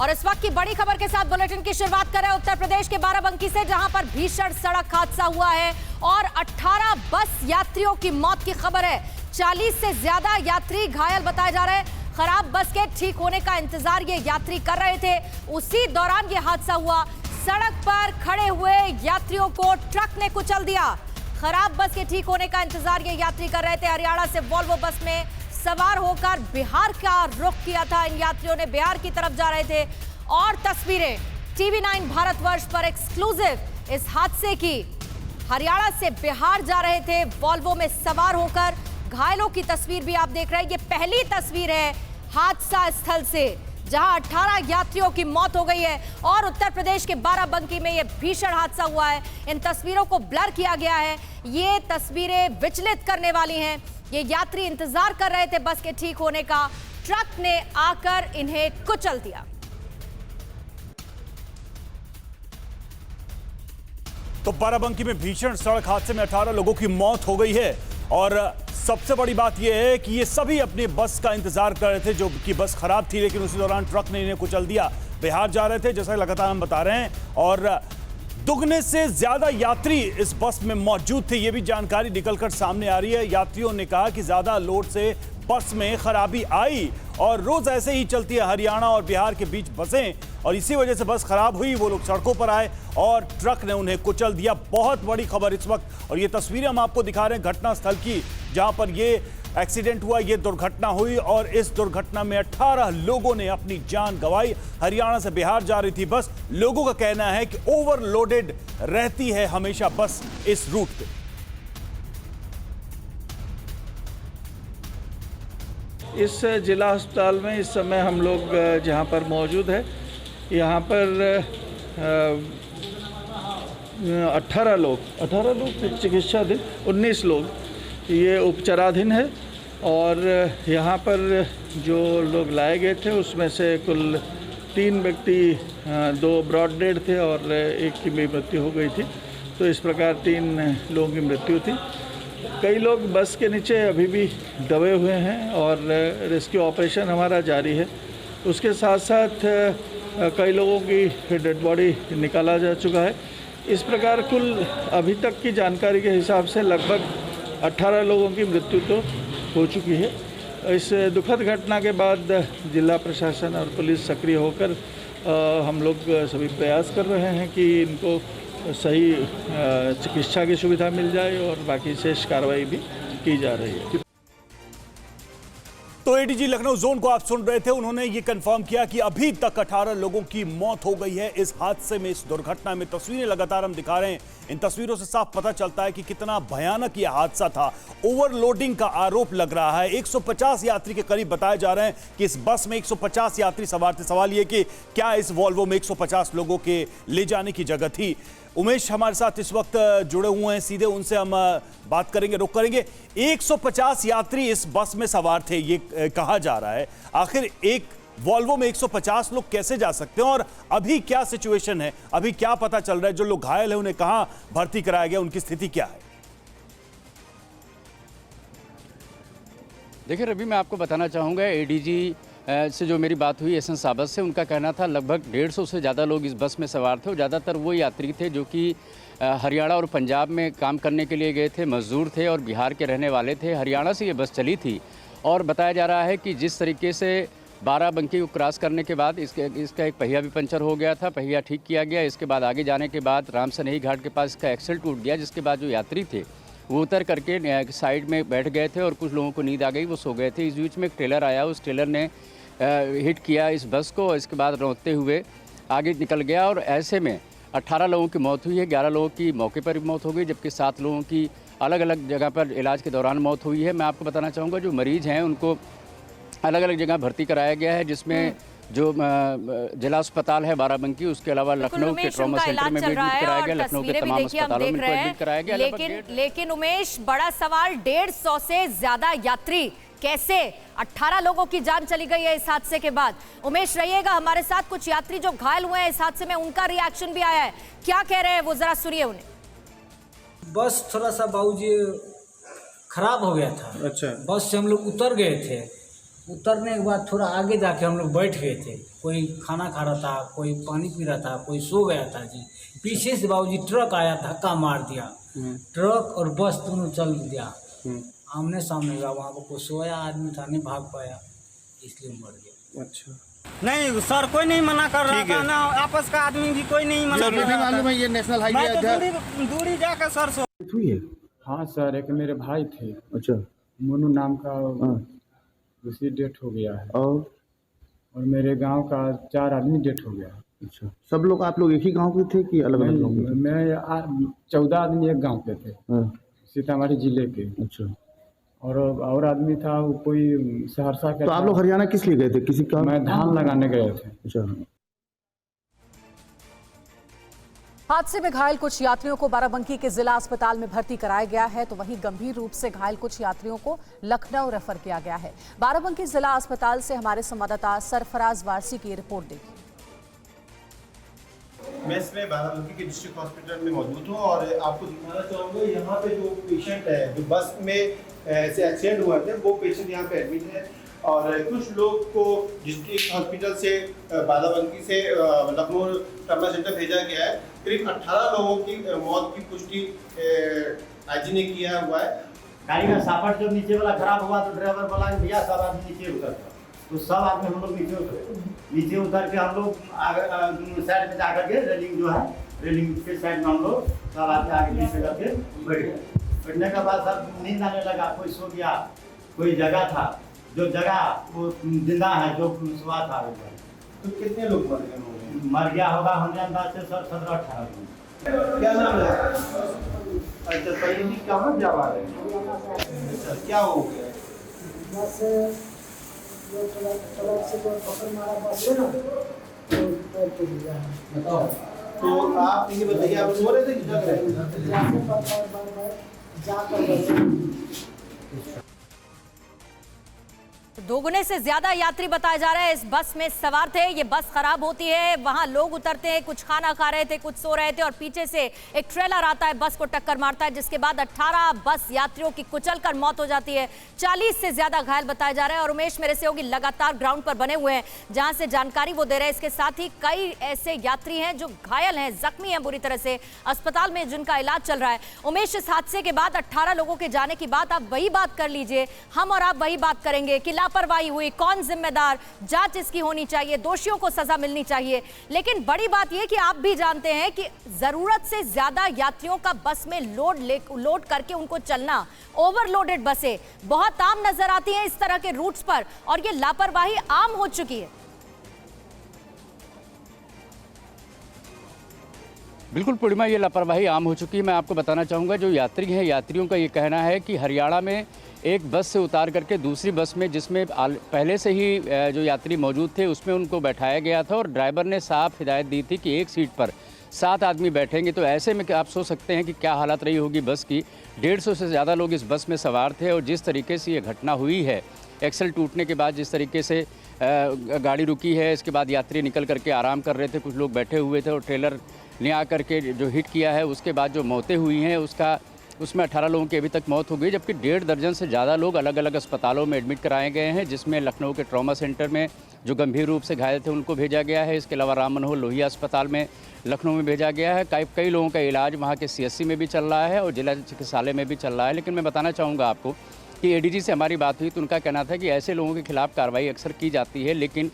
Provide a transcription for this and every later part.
और इस वक्त की बड़ी खबर के साथ बुलेटिन की शुरुआत करें उत्तर प्रदेश के बाराबंकी से, जहां पर भीषण सड़क हादसा हुआ है और 18 बस यात्रियों की मौत की खबर है। 40 से ज्यादा यात्री घायल बताए जा रहे हैं। खराब बस के ठीक होने का इंतजार ये यात्री कर रहे थे, उसी दौरान ये हादसा हुआ। सड़क पर खड़े हुए यात्रियों को ट्रक ने कुचल दिया। खराब बस के ठीक होने का इंतजार ये यात्री कर रहे थे। हरियाणा से वॉल्वो बस में सवार होकर बिहार का रुख किया था। इन यात्रियों ने बिहार की तरफ जा रहे थे और तस्वीरें TV9 भारतवर्ष पर एक्सक्लूसिव इस हादसे की। हरियाणा से बिहार जा रहे थे वॉल्वो में सवार होकर। घायलों की तस्वीर भी आप देख रहे हैं। ये पहली तस्वीर है हादसा स्थल से, जहां 18 यात्रियों की मौत हो गई है और उत्तर प्रदेश के बाराबंकी में यह भीषण हादसा हुआ है। इन तस्वीरों को ब्लर किया गया है। ये तस्वीरें विचलित करने वाली हैं। ये यात्री इंतजार कर रहे थे बस के ठीक होने का, ट्रक ने आकर इन्हें कुचल दिया। तो बाराबंकी में भीषण सड़क हादसे में 18 लोगों की मौत हो गई है और सबसे बड़ी बात यह है कि ये सभी अपनी बस का इंतजार कर रहे थे, जो कि बस खराब थी, लेकिन उसी दौरान ट्रक ने इन्हें कुचल दिया। बिहार जा रहे थे, जैसा लगातार हम बता रहे हैं, और दुगने से ज्यादा यात्री इस बस में मौजूद थे। ये भी जानकारी निकलकर सामने आ रही है। यात्रियों ने कहा कि ज्यादा लोड से बस में खराबी आई और रोज ऐसे ही चलती है हरियाणा और बिहार के बीच बसें, और इसी वजह से बस खराब हुई। वो लोग सड़कों पर आए और ट्रक ने उन्हें कुचल दिया। बहुत बड़ी खबर इस वक्त, और ये तस्वीरें हम आपको दिखा रहे हैं घटना स्थल की, जहां पर ये एक्सीडेंट हुआ, ये दुर्घटना हुई और इस दुर्घटना में 18 लोगों ने अपनी जान गंवाई। हरियाणा से बिहार जा रही थी बस। लोगों का कहना है कि ओवरलोडेड रहती है हमेशा बस इस रूट पे। इस जिला अस्पताल में इस समय हम लोग जहां पर मौजूद है, यहाँ पर 18 लोग चिकित्साधीन, 19 लोग ये उपचाराधीन है। और यहाँ पर जो लोग लाए गए थे उसमें से कुल 3 व्यक्ति, 2 ब्रॉड डेड थे और एक की भी मृत्यु हो गई थी। तो इस प्रकार 3 लोगों की मृत्यु थी। कई लोग बस के नीचे अभी भी दबे हुए हैं और रेस्क्यू ऑपरेशन हमारा जारी है। उसके साथ साथ कई लोगों की डेड बॉडी निकाला जा चुका है। इस प्रकार कुल अभी तक की जानकारी के हिसाब से लगभग 18 लोगों की मृत्यु तो हो चुकी है। इस दुखद घटना के बाद जिला प्रशासन और पुलिस सक्रिय होकर हम लोग सभी प्रयास कर रहे हैं कि इनको सही चिकित्सा की सुविधा मिल जाए और बाकी शेष कार्रवाई भी की जा रही है। तो एडीजी लखनऊ जोन को आप सुन रहे थे। उन्होंने ये कंफर्म किया कि अभी तक 18 लोगों की मौत हो गई है इस हादसे में, इस दुर्घटना में। तस्वीरें लगातार हम दिखा रहे हैं। इन तस्वीरों से साफ पता चलता है कि कितना भयानक यह हादसा था। ओवरलोडिंग का आरोप लग रहा है। 150 यात्री के करीब बताए जा रहे हैं कि इस बस में 150 यात्री सवार थे। सवाल यह कि क्या इस वॉल्वो में 150 लोगों के ले जाने की जगह थी? उमेश हमारे साथ इस वक्त जुड़े हुए हैं, सीधे उनसे हम बात करेंगे, रुक करेंगे। 150 यात्री इस बस में सवार थे, ये कहा जा रहा है। आखिर एक वॉल्वो में 150 लोग कैसे जा सकते हैं और अभी क्या सिचुएशन है, अभी क्या पता चल रहा है? जो लोग घायल हैं उन्हें कहां भर्ती कराया गया, उनकी स्थिति क्या है? देखिए रवि, मैं आपको बताना चाहूँगा, एडीजी से जो मेरी बात हुई एसएन साबत से, उनका कहना था लगभग 150 से ज़्यादा लोग इस बस में सवार थे और ज़्यादातर वो यात्री थे जो कि हरियाणा और पंजाब में काम करने के लिए गए थे, मजदूर थे और बिहार के रहने वाले थे। हरियाणा से ये बस चली थी और बताया जा रहा है कि जिस तरीके से बाराबंकी को क्रॉस करने के बाद इसका एक पहिया भी पंचर हो गया था, पहिया ठीक किया गया। इसके बाद आगे जाने के बाद रामसनेही घाट के पास इसका एक्सल टूट गया, जिसके बाद जो यात्री थे वो उतर करके साइड में बैठ गए थे और कुछ लोगों को नींद आ गई, वो सो गए थे। इस बीच में एक ट्रेलर आया, उस ट्रेलर ने हिट किया इस बस को और इसके बाद रोकते हुए आगे निकल गया और ऐसे में 18 लोगों की मौत हुई है। 11 लोगों की मौके पर मौत हो गई, जबकि 7 लोगों की अलग अलग जगह पर इलाज के दौरान मौत हुई है। मैं आपको बताना चाहूँगा, जो मरीज हैं उनको अलग अलग जगह भर्ती कराया गया है, जिसमें जो जिला अस्पताल है बाराबंकी, उसके अलावा लखनऊ के ट्रॉमा सेंटर में भी एडमिट कराया गया, लखनऊ के तमाम अस्पतालों में एडमिट कराया गया। लेकिन उमेश, बड़ा सवाल, 150 से ज्यादा यात्री, कैसे 18 लोगों की जान चली गई है इस हादसे के बाद? उमेश रहिएगा हमारे साथ। कुछ यात्री जो घायल हुए हैं इस हादसे में, उनका रिएक्शन भी आया है, क्या कह रहे हैं वो, जरा सुनिए उन्हें। बस थोड़ा सा बाबूजी खराब हो गया था। अच्छा। बस से हम लोग उतर गए थे, उतरने के बाद थोड़ा आगे जाके हम लोग बैठ गए थे। कोई खाना खा रहा था, कोई पानी पी रहा था, कोई सो गया था जी। पीछे से बाबूजी ट्रक आया, धक्का मार दिया। ट्रक और बस दोनों चल दिया, आमने सामने हुआ। वहाँ पर कोई सोया आदमी था, नहीं भाग पाया, इसलिए मर गया। अच्छा, नहीं सर, कोई नहीं मना कर रहा था ना, आपस का आदमी भी कोई नहीं मना कर रहा था। मालूम है ये नेशनल मैं हाईवे तो दूरी जाकर सर सो। हुई है। हाँ सर, एक मेरे भाई थे, अच्छा, मोनू नाम का, हाँ, उसकी डेथ हो गया है। और मेरे गांव का 4 आदमी डेथ हो गया। अच्छा, सब लोग आप लोग एक ही गांव के थे कि अलग अलग गांव के थे? मैं 14 आदमी एक गांव के थे, हाँ, सीतामढ़ी जिले के। अच्छा, और आदमी था वो कोई सहरसा के। तो आप लोग हरियाणा किस लिए गए थे? किसी का? मैं धान लगाने गए थे। अच्छा। हादसे में घायल कुछ यात्रियों को बाराबंकी के जिला अस्पताल में भर्ती कराया गया है, तो वहीं गंभीर रूप से घायल कुछ यात्रियों को लखनऊ रेफर किया गया है। बाराबंकी जिला अस्पताल से हमारे संवाददाता सरफराज वारसी की रिपोर्ट देखिए। मैं इसमें बाराबंकी के डिस्ट्रिक्ट हॉस्पिटल में मौजूद हूँ और आपको दिखाना चाहूँगा यहाँ पे जो पेशेंट है, जो बस में ऐसे एक्सीडेंट हुआ थे, वो पेशेंट यहाँ पे एडमिट है। और कुछ लोग को डिस्ट्रिक्ट हॉस्पिटल से बाराबंकी से लखनऊ ट्रामा सेंटर भेजा गया है। करीब 18 लोगों की मौत की पुष्टि आईजी ने किया हुआ है। गाड़ी का सापट जो नीचे वाला खराब हुआ तो ड्राइवर बोला कि भैया सब आदमी नीचे उतर, तो सब आदमी हम लोग नीचे उतरे। नीचे उतर के हम लोग साइड में जाकर के रेलिंग जो है, रेलिंग के साइड में हम लोग सब आगे पीछे करके बैठ गए। बैठने के बाद सब नींद आने लगा, कोई सो गया, कोई जगह था, जो जगह वो जिंदा है, जो सुहा था। तो कितने लोग मर गया होगा हमारे अंदाज से सर 17-18 लोग। क्या नाम है? अच्छा, पहले कहाँ जा रहा है? क्या हो गया? तो आप ये बताइए, आप सो रहे थे कि जग रहे थे? दोगुने से ज्यादा यात्री बताए जा रहे हैं इस बस में सवार थे। ये बस खराब होती है, वहां लोग उतरते हैं, कुछ खाना खा रहे थे, कुछ सो रहे थे और पीछे से एक ट्रेलर आता है, बस को टक्कर मारता है, जिसके बाद 18 बस यात्रियों की कुचलकर मौत हो जाती है। 40 से ज्यादा घायल बताए जा रहे हैं और उमेश मेरे सहयोगी लगातार ग्राउंड पर बने हुए हैं, जहां से जानकारी वो दे रहे हैं। इसके साथ ही कई ऐसे यात्री हैं जो घायल हैं, जख्मी हैं बुरी तरह से, अस्पताल में जिनका इलाज चल रहा है। उमेश, इस हादसे के बाद 18 लोगों के जाने की बात, आप वही बात कर लीजिए, हम और आप वही बात करेंगे कि लापरवाही हुई, कौन जिम्मेदार, जांच इसकी होनी चाहिए, दोषियों को सजा मिलनी चाहिए। लेकिन बड़ी बात यह कि आप भी जानते हैं कि जरूरत से ज्यादा यात्रियों का बस में लोड करके उनको चलना, ओवरलोडेड बसें बहुत आम नजर आती हैं इस तरह के रूट्स पर, और ये लापरवाही आम हो चुकी है। बिल्कुल पूर्णिमा, ये लापरवाही आम हो चुकी है। मैं आपको बताना चाहूँगा, जो यात्री हैं, यात्रियों का ये कहना है कि हरियाणा में एक बस से उतार करके दूसरी बस में, जिसमें पहले से ही जो यात्री मौजूद थे, उसमें उनको बैठाया गया था और ड्राइवर ने साफ हिदायत दी थी कि एक सीट पर 7 आदमी बैठेंगे। तो ऐसे में आप सोच सकते हैं कि क्या हालत रही होगी बस की। 150 से ज़्यादा लोग इस बस में सवार थे और जिस तरीके से ये घटना हुई है, एक्सल टूटने के बाद जिस तरीके से गाड़ी रुकी है, इसके बाद यात्री निकल करके आराम कर रहे थे, कुछ लोग बैठे हुए थे और ट्रेलर ने आकर के जो हिट किया है, उसके बाद जो मौतें हुई हैं उसमें 18 लोगों की अभी तक मौत हो गई, जबकि 1.5 दर्जन से ज़्यादा लोग अलग अलग अस्पतालों में एडमिट कराए गए हैं, जिसमें लखनऊ के ट्रॉमा सेंटर में जो गंभीर रूप से घायल थे उनको भेजा गया है। इसके अलावा राम मनोहर लोहिया अस्पताल में लखनऊ में भेजा गया है। कई लोगों का इलाज वहाँ के CSC में भी चल रहा है और जिला चिकित्सालय में भी चल रहा है। लेकिन मैं बताना चाहूँगा आपको कि ADG से हमारी बात हुई तो उनका कहना था कि ऐसे लोगों के खिलाफ कार्रवाई अक्सर की जाती है, लेकिन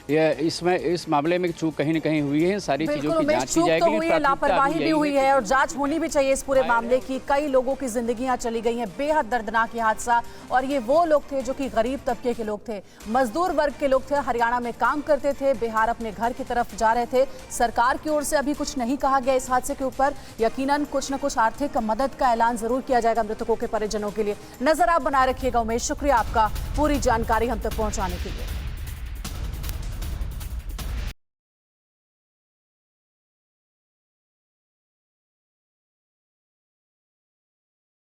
इस मामले में चूक कहीं न कहीं हुई है। सारी चीजों की जांच की जाएगी, हुई है, लापरवाही भी हुई है और जांच होनी भी चाहिए इस पूरे मामले की। कई लोगों की जिंदगियां चली गई हैं, बेहद दर्दनाक ये हादसा। और ये वो लोग थे जो कि गरीब तबके के लोग थे, मजदूर वर्ग के लोग थे, हरियाणा में काम करते थे, बिहार अपने घर की तरफ जा रहे थे। सरकार की ओर से अभी कुछ नहीं कहा गया इस हादसे के ऊपर। यकीनन कुछ न कुछ आर्थिक मदद का ऐलान जरूर किया जाएगा मृतकों के परिजनों के लिए। नजर आप बनाए रखिएगा। उमेश, शुक्रिया आपका पूरी जानकारी हम तक पहुंचाने के लिए।